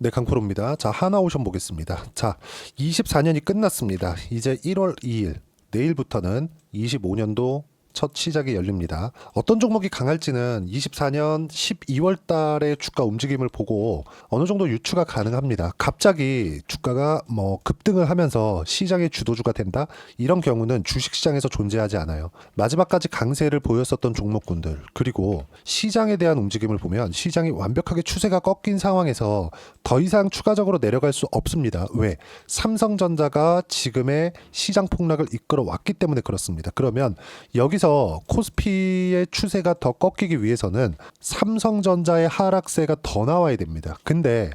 네, 강프로입니다. 자, 하나오션 보겠습니다. 자, 24년이 끝났습니다. 이제 1월 2일, 내일부터는 25년도 첫 시작이 열립니다. 어떤 종목이 강할지는 24년 12월 달의 주가 움직임을 보고 어느 정도 유추가 가능합니다. 갑자기 주가가 급등을 하면서 시장의 주도주가 된다? 이런 경우는 주식시장에서 존재하지 않아요. 마지막까지 강세를 보였었던 종목군들, 그리고 시장에 대한 움직임을 보면 시장이 완벽하게 추세가 꺾인 상황에서 더 이상 추가적으로 내려갈 수 없습니다. 왜? 삼성전자가 지금의 시장 폭락을 이끌어 왔기 때문에 그렇습니다. 그러면 여기서 코스피의 추세가 더 꺾이기 위해서는 삼성전자의 하락세가 더 나와야 됩니다. 근데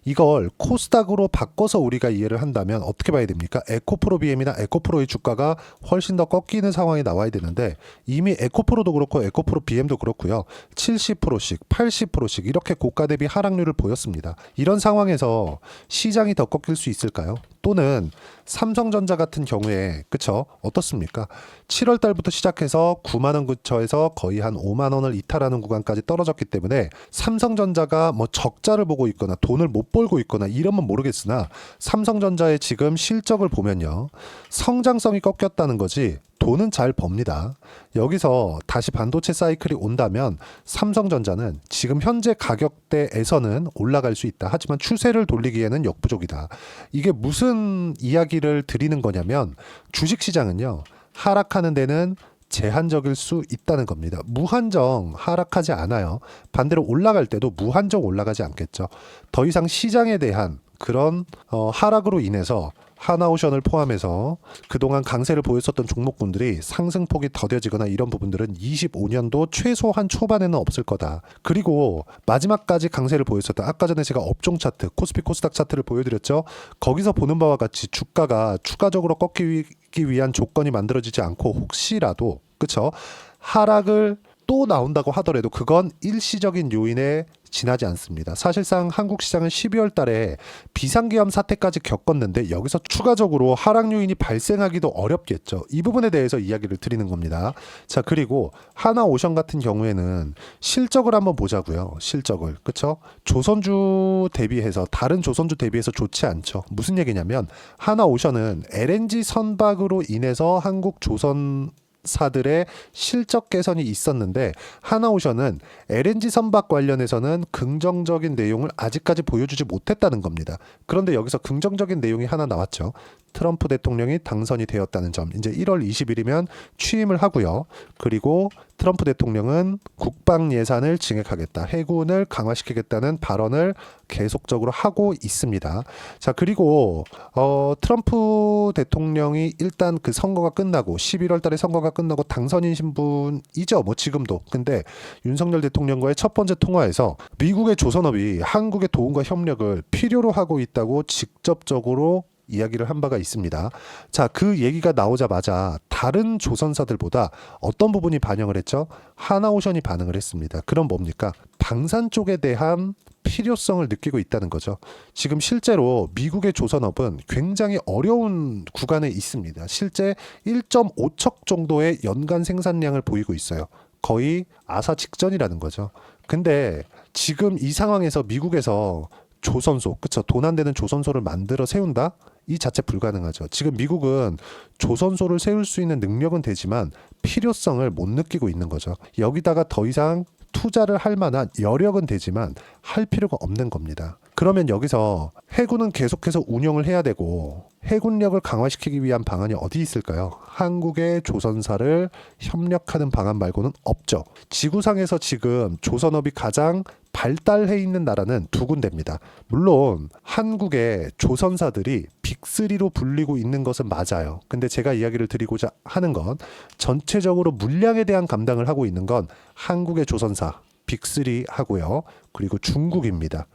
이걸 코스닥으로 바꿔서 우리가 이해를 한다면 어떻게 봐야 됩니까? 에코프로 BM이나 에코프로의 주가가 훨씬 더 꺾이는 상황이 나와야 되는데 이미 에코프로도 그렇고 에코프로 BM도 그렇고요. 70%씩 80%씩 이렇게 고가 대비 하락률을 보였습니다. 이런 상황에서 시장이 더 꺾일 수 있을까요? 또는 삼성전자 같은 경우에 그쵸? 어떻습니까? 7월 달부터 시작해서 9만 원 근처에서 거의 한 5만 원을 이탈하는 구간까지 떨어졌기 때문에 삼성전자가 적자를 보고 있거나 돈을 못 벌고 있거나 이러면 모르겠으나 삼성전자의 지금 실적을 보면요. 성장성이 꺾였다는 거지 돈은 잘 법니다. 여기서 다시 반도체 사이클이 온다면 삼성전자는 지금 현재 가격대에서는 올라갈 수 있다. 하지만 추세를 돌리기에는 역부족이다. 이게 무슨 이야기를 드리는 거냐면 주식시장은요. 하락하는 데는 제한적일 수 있다는 겁니다. 무한정 하락하지 않아요. 반대로 올라갈 때도 무한정 올라가지 않겠죠. 더 이상 시장에 대한 그런 하락으로 인해서 하나오션을 포함해서 그동안 강세를 보였었던 종목군들이 상승폭이 더뎌지거나 이런 부분들은 25년도 최소한 초반에는 없을 거다. 그리고 마지막까지 강세를 보였었던 아까 전에 제가 업종 차트, 코스피 코스닥 차트를 보여드렸죠. 거기서 보는 바와 같이 주가가 추가적으로 꺾이기 위한 조건이 만들어지지 않고 혹시라도 그쵸? 하락을 또 나온다고 하더라도 그건 일시적인 요인에 지나지 않습니다. 사실상 한국 시장은 12월 달에 비상계엄 사태까지 겪었는데 여기서 추가적으로 하락 요인이 발생하기도 어렵겠죠. 이 부분에 대해서 이야기를 드리는 겁니다. 자, 그리고 하나오션 같은 경우에는 실적을 한번 보자고요. 실적을. 그쵸? 조선주 대비해서 다른 조선주 대비해서 좋지 않죠. 무슨 얘기냐면 하나오션은 LNG 선박으로 인해서 한국 조선 사들의 실적 개선이 있었는데 하나오션은 LNG 선박 관련해서는 긍정적인 내용을 아직까지 보여주지 못했다는 겁니다. 그런데 여기서 긍정적인 내용이 하나 나왔죠. 트럼프 대통령이 당선이 되었다는 점. 이제 1월 20일이면 취임을 하고요. 그리고 트럼프 대통령은 국방 예산을 증액하겠다. 해군을 강화시키겠다는 발언을 계속적으로 하고 있습니다. 자, 그리고 트럼프 대통령이 일단 그 선거가 끝나고 11월 달에 선거가 끝나고 당선인 신분이죠. 지금도. 근데 윤석열 대통령과의 첫 번째 통화에서 미국의 조선업이 한국의 도움과 협력을 필요로 하고 있다고 직접적으로 이야기를 한 바가 있습니다. 자, 그 얘기가 나오자마자 다른 조선사들보다 어떤 부분이 반영을 했죠? 하나오션이 반응을 했습니다. 그럼 뭡니까? 방산 쪽에 대한 필요성을 느끼고 있다는 거죠. 지금 실제로 미국의 조선업은 굉장히 어려운 구간에 있습니다. 실제 1.5척 정도의 연간 생산량을 보이고 있어요. 거의 아사 직전이라는 거죠. 근데 지금 이 상황에서 미국에서 조선소, 그쵸? 돈 안 되는 조선소를 만들어 세운다? 이 자체 불가능하죠. 지금 미국은 조선소를 세울 수 있는 능력은 되지만 필요성을 못 느끼고 있는 거죠. 여기다가 더 이상 투자를 할 만한 여력은 되지만 할 필요가 없는 겁니다. 그러면 여기서 해군은 계속해서 운영을 해야 되고 해군력을 강화시키기 위한 방안이 어디 있을까요? 한국의 조선사를 협력하는 방안 말고는 없죠. 지구상에서 지금 조선업이 가장 발달해 있는 나라는 두 군데입니다. 물론 한국의 조선사들이 빅3로 불리고 있는 것은 맞아요. 근데 제가 이야기를 드리고자 하는 건 전체적으로 물량에 대한 감당을 하고 있는 건 한국의 조선사 빅3 하고요. 그리고 중국입니다.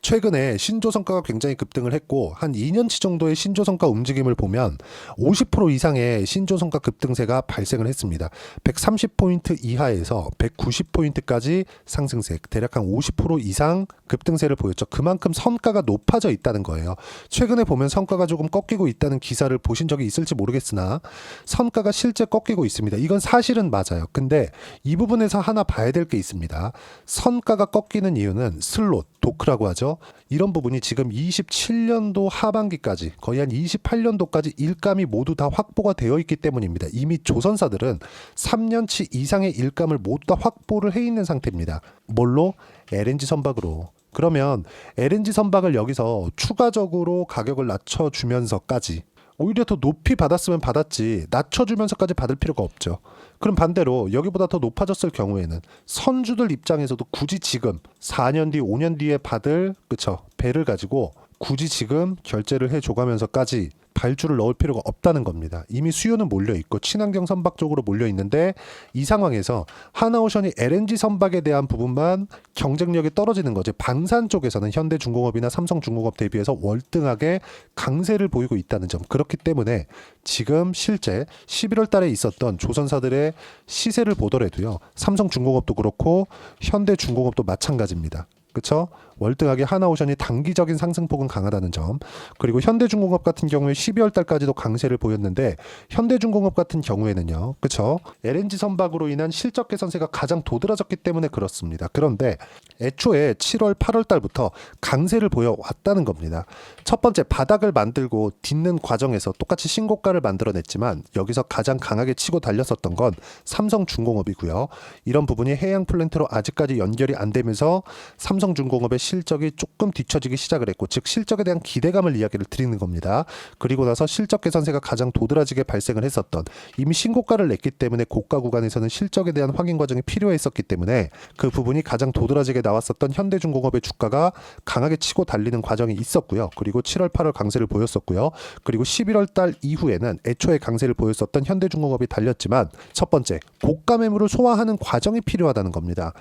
최근에 신조성과가 굉장히 급등을 했고 한 2년치 정도의 신조성과 움직임을 보면 50% 이상의 신조성과 급등세가 발생을 했습니다. 130포인트 이하에서 190포인트까지 상승세, 대략 한 50% 이상 급등세를 보였죠. 그만큼 선가가 높아져 있다는 거예요. 최근에 보면 선가가 조금 꺾이고 있다는 기사를 보신 적이 있을지 모르겠으나 선가가 실제 꺾이고 있습니다. 이건 사실은 맞아요. 근데 이 부분에서 하나 봐야 될 게 있습니다. 선가가 꺾이는 이유는 슬롯, 도크라고 하죠. 그쵸? 이런 부분이 지금 27년도 하반기까지 거의 한 28년도까지 일감이 모두 다 확보가 되어 있기 때문입니다. 이미 조선사들은 3년치 이상의 일감을 모두 다 확보를 해 있는 상태입니다. 뭘로? LNG 선박으로. 그러면 LNG 선박을 여기서 추가적으로 가격을 낮춰주면서까지 오히려 더 높이 받았으면 받았지 낮춰주면서까지 받을 필요가 없죠. 그럼 반대로 여기보다 더 높아졌을 경우에는 선주들 입장에서도 굳이 지금 4년 뒤, 5년 뒤에 받을 배를 가지고 굳이 지금 결제를 해줘가면서까지 발주를 넣을 필요가 없다는 겁니다. 이미 수요는 몰려있고 친환경 선박 쪽으로 몰려있는데 이 상황에서 하나오션이 LNG 선박에 대한 부분만 경쟁력이 떨어지는 거지 방산 쪽에서는 현대중공업이나 삼성중공업 대비해서 월등하게 강세를 보이고 있다는 점. 그렇기 때문에 지금 실제 11월 달에 있었던 조선사들의 시세를 보더라도요. 삼성중공업도 그렇고 현대중공업도 마찬가지입니다. 그렇죠? 월등하게 하나오션이 단기적인 상승폭은 강하다는 점. 그리고 현대중공업 같은 경우에 12월 달까지도 강세를 보였는데 현대중공업 같은 경우에는요. 그렇죠? LNG 선박으로 인한 실적 개선세가 가장 도드라졌기 때문에 그렇습니다. 그런데 애초에 7월, 8월 달부터 강세를 보여왔다는 겁니다. 첫 번째 바닥을 만들고 딛는 과정에서 똑같이 신고가를 만들어냈지만 여기서 가장 강하게 치고 달렸었던 건 삼성중공업이고요. 이런 부분이 해양 플랜트로 아직까지 연결이 안 되면서 삼성중공업의 실적이 조금 뒤처지기 시작을 했고 즉 실적에 대한 기대감을 이야기를 드리는 겁니다. 그리고 나서 실적 개선세가 가장 도드라지게 발생을 했었던 이미 신고가를 냈기 때문에 고가 구간에서는 실적에 대한 확인 과정이 필요했었기 때문에 그 부분이 가장 도드라지게 나왔었던 현대중공업의 주가가 강하게 치고 달리는 과정이 있었고요. 그리고 7월 8월 강세를 보였었고요. 그리고 11월 달 이후에는 애초에 강세를 보였었던 현대중공업이 달렸지만 첫 번째 고가 매물을 소화하는 과정이 필요하다는 겁니다.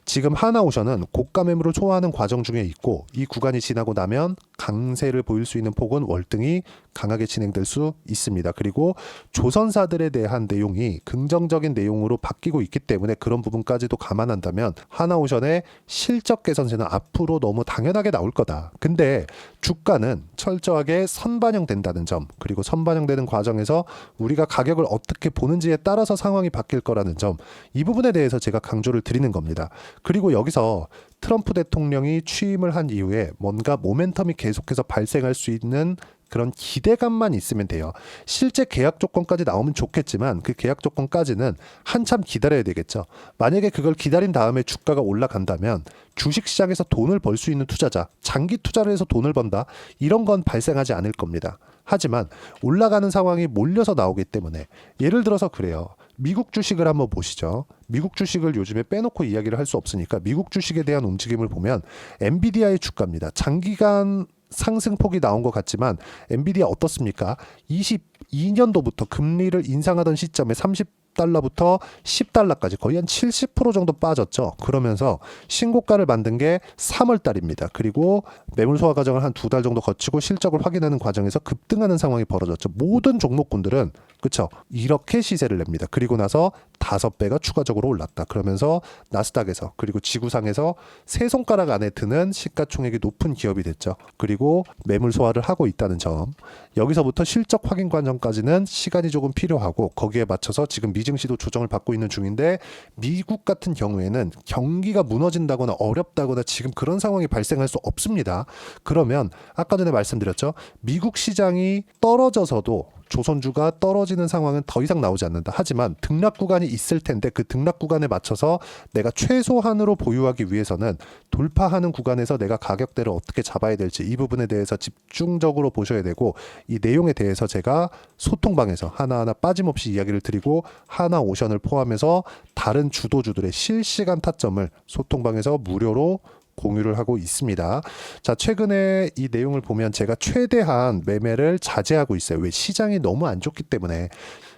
지금 하나오션은 고가 매물을 소화하는 과정 중에 있고 이 구간이 지나고 나면 강세를 보일 수 있는 폭은 월등히 강하게 진행될 수 있습니다. 그리고 조선사들에 대한 내용이 긍정적인 내용으로 바뀌고 있기 때문에 그런 부분까지도 감안한다면 하나오션의 실적 개선세는 앞으로 너무 당연하게 나올 거다. 근데 주가는 철저하게 선반영된다는 점 그리고 선반영되는 과정에서 우리가 가격을 어떻게 보는지에 따라서 상황이 바뀔 거라는 점 이 부분에 대해서 제가 강조를 드리는 겁니다. 그리고 여기서 트럼프 대통령이 취임을 한 이후에 뭔가 모멘텀이 계속해서 발생할 수 있는 그런 기대감만 있으면 돼요. 실제 계약 조건까지 나오면 좋겠지만 그 계약 조건까지는 한참 기다려야 되겠죠. 만약에 그걸 기다린 다음에 주가가 올라간다면 주식시장에서 돈을 벌 수 있는 투자자, 장기 투자를 해서 돈을 번다 이런 건 발생하지 않을 겁니다. 하지만 올라가는 상황이 몰려서 나오기 때문에 예를 들어서 그래요. 미국 주식을 한번 보시죠. 미국 주식을 요즘에 빼놓고 이야기를 할 수 없으니까 미국 주식에 대한 움직임을 보면 엔비디아의 주가입니다. 장기간 상승폭이 나온 것 같지만 엔비디아 어떻습니까? 22년도부터 금리를 인상하던 시점에 30달러부터 10달러까지 거의 한 70% 정도 빠졌죠. 그러면서 신고가를 만든 게 3월 달입니다. 그리고 매물 소화 과정을 한 2달 정도 거치고 실적을 확인하는 과정에서 급등하는 상황이 벌어졌죠. 모든 종목군들은 그렇죠. 이렇게 시세를 냅니다. 그리고 나서 5배가 추가적으로 올랐다. 그러면서 나스닥에서 그리고 지구상에서 세 손가락 안에 드는 시가총액이 높은 기업이 됐죠. 그리고 매물 소화를 하고 있다는 점. 여기서부터 실적 확인 과정까지는 시간이 조금 필요하고 거기에 맞춰서 지금 미증시도 조정을 받고 있는 중인데 미국 같은 경우에는 경기가 무너진다거나 어렵다거나 지금 그런 상황이 발생할 수 없습니다. 그러면 아까 전에 말씀드렸죠. 미국 시장이 떨어져서도 조선주가 떨어지는 상황은 더 이상 나오지 않는다. 하지만 등락 구간이 있을 텐데 그 등락 구간에 맞춰서 내가 최소한으로 보유하기 위해서는 돌파하는 구간에서 내가 가격대를 어떻게 잡아야 될지 이 부분에 대해서 집중적으로 보셔야 되고 이 내용에 대해서 제가 소통방에서 하나하나 빠짐없이 이야기를 드리고 하나오션을 포함해서 다른 주도주들의 실시간 타점을 소통방에서 무료로 공유를 하고 있습니다. 자, 최근에 이 내용을 보면 제가 최대한 매매를 자제하고 있어요. 왜? 시장이 너무 안 좋기 때문에.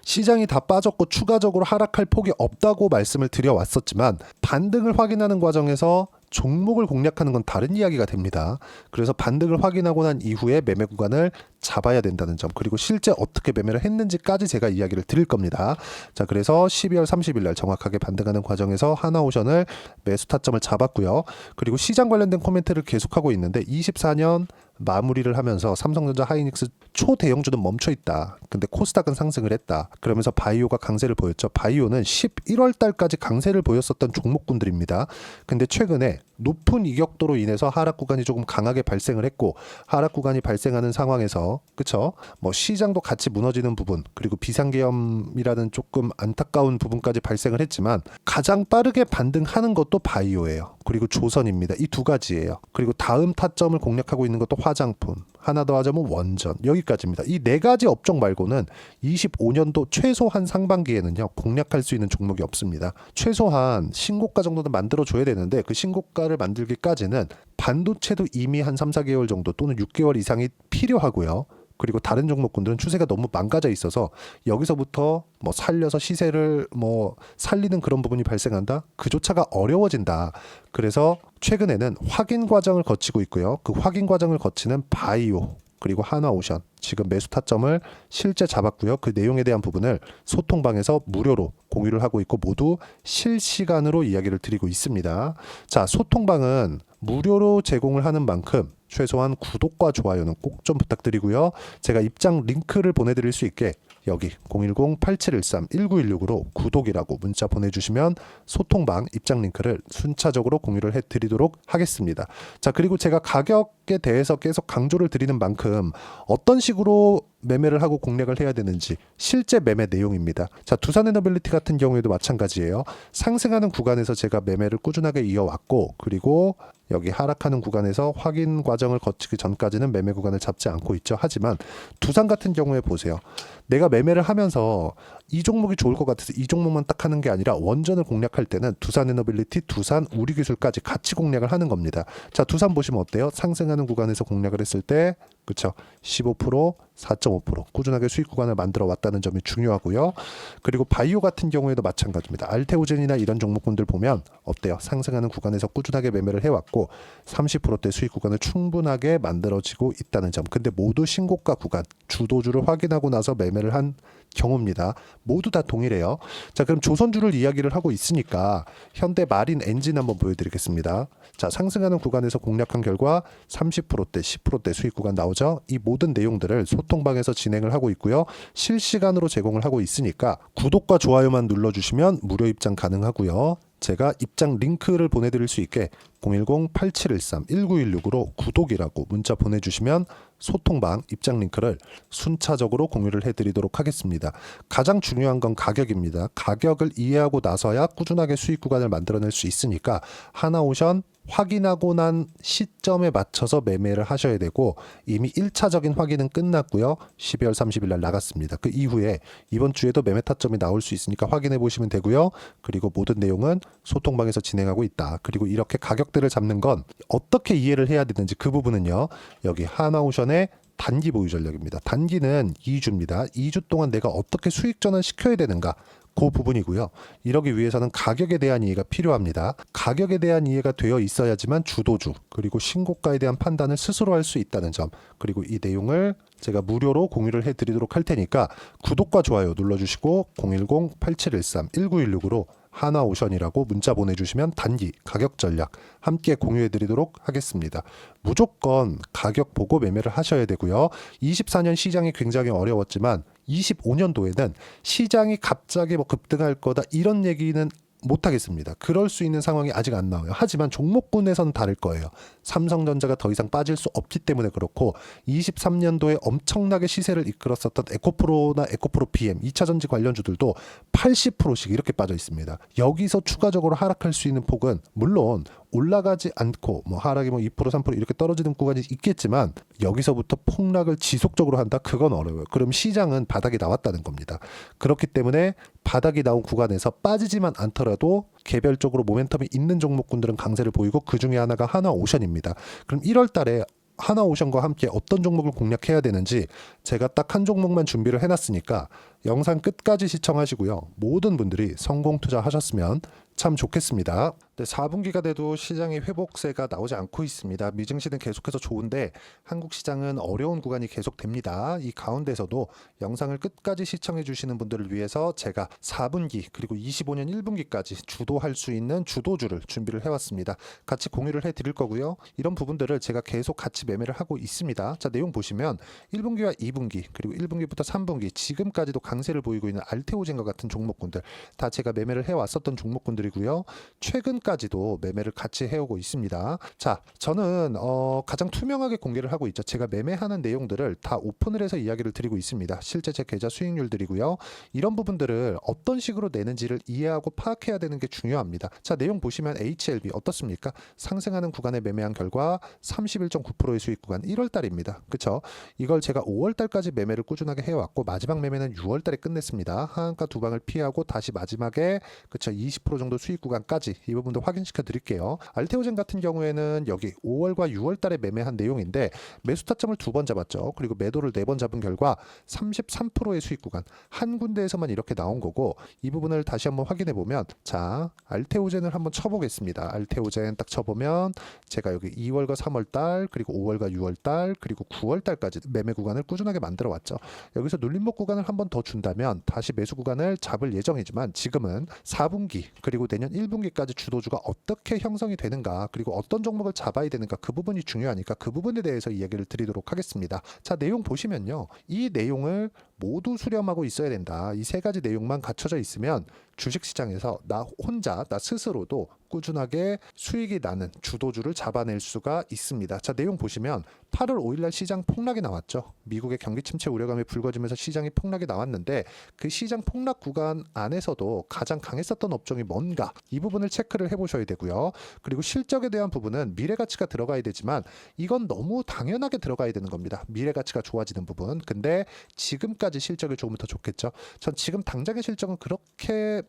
시장이 다 빠졌고 추가적으로 하락할 폭이 없다고 말씀을 드려왔었지만 반등을 확인하는 과정에서 종목을 공략하는 건 다른 이야기가 됩니다. 그래서 반등을 확인하고 난 이후에 매매 구간을 잡아야 된다는 점 그리고 실제 어떻게 매매를 했는지까지 제가 이야기를 드릴 겁니다. 자, 그래서 12월 30일 날 정확하게 반등하는 과정에서 하나오션을 매수 타점을 잡았고요. 그리고 시장 관련된 코멘트를 계속하고 있는데 24년 마무리를 하면서 삼성전자 하이닉스 초대형주는 멈춰 있다. 근데 코스닥은 상승을 했다. 그러면서 바이오가 강세를 보였죠. 바이오는 11월 달까지 강세를 보였었던 종목군들입니다. 근데 최근에 높은 이격도로 인해서 하락 구간이 조금 강하게 발생을 했고, 하락 구간이 발생하는 상황에서 그쵸? 뭐 시장도 같이 무너지는 부분, 그리고 비상계엄이라는 조금 안타까운 부분까지 발생을 했지만 가장 빠르게 반등하는 것도 바이오예요. 그리고 조선입니다. 이 두 가지예요. 그리고 다음 타점을 공략하고 있는 것도 화장품, 하나 더 하자면 원전, 여기까지입니다. 이 네 가지 업종 말고는 25년도 최소한 상반기에는요 공략할 수 있는 종목이 없습니다. 최소한 신고가 정도는 만들어줘야 되는데, 그 신고가를 만들기까지는 반도체도 이미 한 3, 4개월 정도 또는 6개월 이상이 필요하고요. 그리고 다른 종목군들은 추세가 너무 망가져 있어서 여기서부터 뭐 살려서 시세를 뭐 살리는 그런 부분이 발생한다? 그조차가 어려워진다. 그래서 최근에는 확인 과정을 거치고 있고요. 그 확인 과정을 거치는 바이오 그리고 하나오션, 지금 매수 타점을 실제 잡았고요. 그 내용에 대한 부분을 소통방에서 무료로 공유를 하고 있고 모두 실시간으로 이야기를 드리고 있습니다. 자, 소통방은 무료로 제공을 하는 만큼 최소한 구독과 좋아요는 꼭 좀 부탁드리고요. 제가 입장 링크를 보내드릴 수 있게 여기 010-8713-1916으로 구독이라고 문자 보내주시면 소통방 입장 링크를 순차적으로 공유를 해드리도록 하겠습니다. 자, 그리고 제가 가격에 대해서 계속 강조를 드리는 만큼 어떤 식으로 매매를 하고 공략을 해야 되는지 실제 매매 내용입니다. 자, 두산에너빌리티 같은 경우에도 마찬가지예요. 상승하는 구간에서 제가 매매를 꾸준하게 이어왔고, 그리고 여기 하락하는 구간에서 확인 과정을 거치기 전까지는 매매 구간을 잡지 않고 있죠. 하지만 두산 같은 경우에 보세요. 내가 매매를 하면서 이 종목이 좋을 것 같아서 이 종목만 딱 하는 게 아니라 원전을 공략할 때는 두산에너빌리티, 두산 우리기술까지 같이 공략을 하는 겁니다. 자, 두산 보시면 어때요? 상승하는 구간에서 공략을 했을 때 그쵸? 15%, 4.5% 꾸준하게 수익 구간을 만들어 왔다는 점이 중요하고요. 그리고 바이오 같은 경우에도 마찬가지입니다. 알테오젠이나 이런 종목군들 보면 어때요? 상승하는 구간에서 꾸준하게 매매를 해왔고 30%대 수익 구간을 충분하게 만들어지고 있다는 점. 근데 모두 신고가 구간, 주도주를 확인하고 나서 매매를 한 경우입니다. 모두 다 동일해요. 자, 그럼 조선주를 이야기를 하고 있으니까 현대 마린 엔진 한번 보여드리겠습니다. 자, 상승하는 구간에서 공략한 결과 30%대, 10%대 수익 구간 나오죠. 이 모든 내용들을 소통방에서 진행을 하고 있고요. 실시간으로 제공을 하고 있으니까 구독과 좋아요만 눌러주시면 무료 입장 가능하고요. 제가 입장 링크를 보내드릴 수 있게 010-8713-1916으로 구독이라고 문자 보내주시면 소통방 입장 링크를 순차적으로 공유를 해드리도록 하겠습니다. 가장 중요한 건 가격입니다. 가격을 이해하고 나서야 꾸준하게 수익 구간을 만들어낼 수 있으니까 하나오션 확인하고 난 시점에 맞춰서 매매를 하셔야 되고, 이미 1차적인 확인은 끝났고요. 12월 30일 날 나갔습니다. 그 이후에 이번 주에도 매매 타점이 나올 수 있으니까 확인해 보시면 되고요. 그리고 모든 내용은 소통방에서 진행하고 있다. 그리고 이렇게 가격대를 잡는 건 어떻게 이해를 해야 되는지 그 부분은요. 여기 하나오션의 단기 보유 전략입니다. 단기는 2주입니다. 2주 동안 내가 어떻게 수익 전환 시켜야 되는가? 그 부분이고요. 이러기 위해서는 가격에 대한 이해가 필요합니다. 가격에 대한 이해가 되어 있어야지만 주도주 그리고 신고가에 대한 판단을 스스로 할 수 있다는 점, 그리고 이 내용을 제가 무료로 공유를 해드리도록 할 테니까 구독과 좋아요 눌러주시고 010-8713-1916으로 하나오션이라고 문자 보내주시면 단기 가격 전략 함께 공유해드리도록 하겠습니다. 무조건 가격 보고 매매를 하셔야 되고요. 24년 시장이 굉장히 어려웠지만 25년도에는 시장이 갑자기 뭐 급등할 거다 이런 얘기는 못하겠습니다. 그럴 수 있는 상황이 아직 안 나와요. 하지만 종목군에서는 다를 거예요. 삼성전자가 더 이상 빠질 수 없기 때문에 그렇고, 23년도에 엄청나게 시세를 이끌었었던 에코프로나 에코프로 PM 2차전지 관련주들도 80%씩 이렇게 빠져 있습니다. 여기서 추가적으로 하락할 수 있는 폭은 물론 올라가지 않고 뭐 하락이 뭐 2% 3% 이렇게 떨어지는 구간이 있겠지만 여기서부터 폭락을 지속적으로 한다? 그건 어려워요. 그럼 시장은 바닥이 나왔다는 겁니다. 그렇기 때문에 바닥이 나온 구간에서 빠지지만 않더라도 개별적으로 모멘텀이 있는 종목군들은 강세를 보이고, 그 중에 하나가 하나오션입니다. 그럼 1월 달에 하나오션과 함께 어떤 종목을 공략해야 되는지 제가 딱 한 종목만 준비를 해놨으니까 영상 끝까지 시청하시고요. 모든 분들이 성공 투자하셨으면 참 좋겠습니다. 4분기가 돼도 시장의 회복세가 나오지 않고 있습니다. 미증시는 계속해서 좋은데 한국 시장은 어려운 구간이 계속됩니다. 이 가운데서도 영상을 끝까지 시청해 주시는 분들을 위해서 제가 4분기 그리고 25년 1분기까지 주도할 수 있는 주도주를 준비를 해왔습니다. 같이 공유를 해드릴 거고요. 이런 부분들을 제가 계속 같이 매매를 하고 있습니다. 자, 내용 보시면 1분기와 2분기 그리고 1분기부터 3분기 지금까지도 강세를 보이고 있는 알테오젠과 같은 종목군들 다 제가 매매를 해왔었던 종목군들이고요. 최근까지 아직까지도 매매를 같이 해오고 있습니다. 자, 저는 가장 투명하게 공개를 하고 있죠. 제가 매매하는 내용들을 다 오픈을 해서 이야기를 드리고 있습니다. 실제 제 계좌 수익률들이고요. 이런 부분들을 어떤 식으로 내는지를 이해하고 파악해야 되는 게 중요합니다. 자, 내용 보시면 HLB 어떻습니까? 상승하는 구간에 매매한 결과 31.9%의 수익 구간 1월 달입니다. 그쵸? 이걸 제가 5월 달까지 매매를 꾸준하게 해왔고 마지막 매매는 6월 달에 끝냈습니다. 하한가 두 방을 피하고 다시 마지막에 그쵸 20% 정도 수익 구간까지 이 부분도 확인시켜 드릴게요. 알테오젠 같은 경우에는 여기 5월과 6월 달에 매매한 내용인데 매수 타점을 2번 잡았죠. 그리고 매도를 4번 잡은 결과 33%의 수익 구간 한 군데에서만 이렇게 나온 거고 이 부분을 다시 한번 확인해 보면 자 알테오젠을 한번 쳐보겠습니다. 알테오젠 딱 쳐보면 제가 여기 2월과 3월 달 그리고 5월과 6월 달 그리고 9월 달까지 매매 구간을 꾸준하게 만들어 왔죠. 여기서 눌림목 구간을 한번 더 준다면 다시 매수 구간을 잡을 예정이지만 지금은 4분기 그리고 내년 1분기까지 주도주가 어떻게 형성이 되는가 그리고 어떤 종목을 잡아야 되는가 그 부분이 중요하니까 그 부분에 대해서 이야기를 드리도록 하겠습니다. 자, 내용 보시면요. 이 내용을 모두 수렴하고 있어야 된다. 이 세 가지 내용만 갖춰져 있으면 주식시장에서 나 혼자 나 스스로도 꾸준하게 수익이 나는 주도주를 잡아낼 수가 있습니다. 자, 내용 보시면 8월 5일날 시장 폭락이 나왔죠. 미국의 경기 침체 우려감이 불거지면서 시장이 폭락이 나왔는데 그 시장 폭락 구간 안에서도 가장 강했었던 업종이 뭔가 이 부분을 체크를 해보셔야 되고요. 그리고 실적에 대한 부분은 미래가치가 들어가야 되지만 이건 너무 당연하게 들어가야 되는 겁니다. 미래가치가 좋아지는 부분. 근데 지금까지 실적이 조금 더 좋겠죠. 전 지금 당장의 실적은 그렇게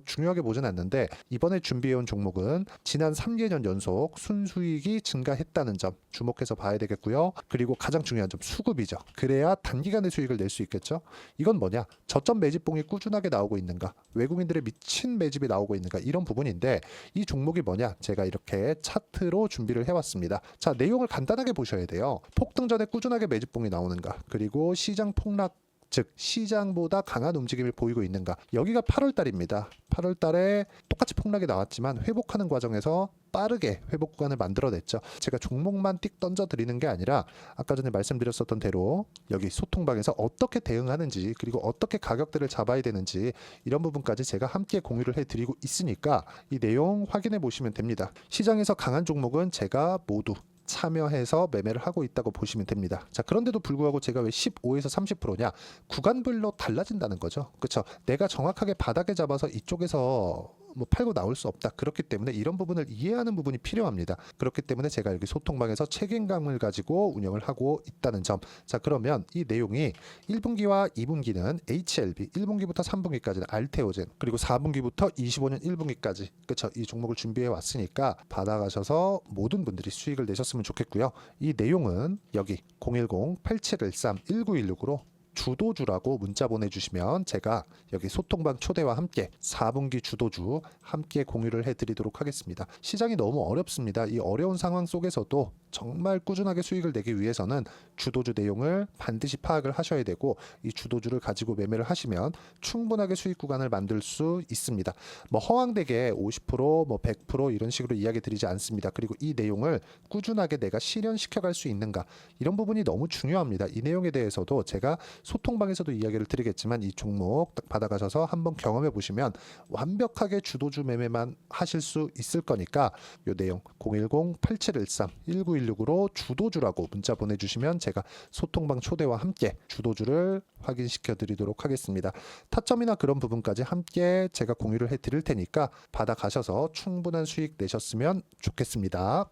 중요하게 보진 않는데 이번에 준비해온 종목은 지난 3개년 연속 순수익이 증가했다는 점 주목해서 봐야 되겠고요. 그리고 가장 중요한 점 수급이죠. 그래야 단기간에 수익을 낼 수 있겠죠. 이건 뭐냐? 저점 매집봉이 꾸준하게 나오고 있는가? 외국인들의 미친 매집이 나오고 있는가? 이런 부분인데 이 종목이 뭐냐? 제가 이렇게 차트로 준비를 해왔습니다. 자, 내용을 간단하게 보셔야 돼요. 폭등 전에 꾸준하게 매집봉이 나오는가? 그리고 시장 폭락 즉 시장보다 강한 움직임을 보이고 있는가. 여기가 8월 달입니다. 8월 달에 똑같이 폭락이 나왔지만 회복하는 과정에서 빠르게 회복 구간을 만들어냈죠. 제가 종목만 띡 던져드리는 게 아니라 아까 전에 말씀드렸었던 대로 여기 소통방에서 어떻게 대응하는지 그리고 어떻게 가격대를 잡아야 되는지 이런 부분까지 제가 함께 공유를 해드리고 있으니까 이 내용 확인해 보시면 됩니다. 시장에서 강한 종목은 제가 모두 참여해서 매매를 하고 있다고 보시면 됩니다. 자, 그런데도 불구하고 제가 왜 15에서 30%냐? 구간별로 달라진다는 거죠. 그렇죠? 내가 정확하게 바닥에 잡아서 이쪽에서 팔고 나올 수 없다. 그렇기 때문에 이런 부분을 이해하는 부분이 필요합니다. 그렇기 때문에 제가 여기 소통방에서 책임감을 가지고 운영을 하고 있다는 점. 자, 그러면 이 내용이 1분기와 2분기는 HLB, 1분기부터 3분기까지는 알테오젠, 그리고 4분기부터 25년 1분기까지 그렇죠. 이 종목을 준비해 왔으니까 받아가셔서 모든 분들이 수익을 내셨으면 좋겠고요. 이 내용은 여기 010-8713-1916으로 주도주라고 문자 보내주시면 제가 여기 소통방 초대와 함께 4분기 주도주 함께 공유를 해드리도록 하겠습니다. 시장이 너무 어렵습니다. 이 어려운 상황 속에서도 정말 꾸준하게 수익을 내기 위해서는 주도주 내용을 반드시 파악을 하셔야 되고 이 주도주를 가지고 매매를 하시면 충분하게 수익 구간을 만들 수 있습니다. 허황되게 50%, 100% 이런 식으로 이야기 드리지 않습니다. 그리고 이 내용을 꾸준하게 내가 실현시켜 갈 수 있는가 이런 부분이 너무 중요합니다. 이 내용에 대해서도 제가 소통방에서도 이야기를 드리겠지만 이 종목 딱 받아가셔서 한번 경험해 보시면 완벽하게 주도주 매매만 하실 수 있을 거니까 이 내용 010-8713-1916으로 주도주라고 문자 보내주시면 제가 소통방 초대와 함께 주도주를 확인시켜 드리도록 하겠습니다. 타점이나 그런 부분까지 함께 제가 공유를 해 드릴 테니까 받아가셔서 충분한 수익 내셨으면 좋겠습니다.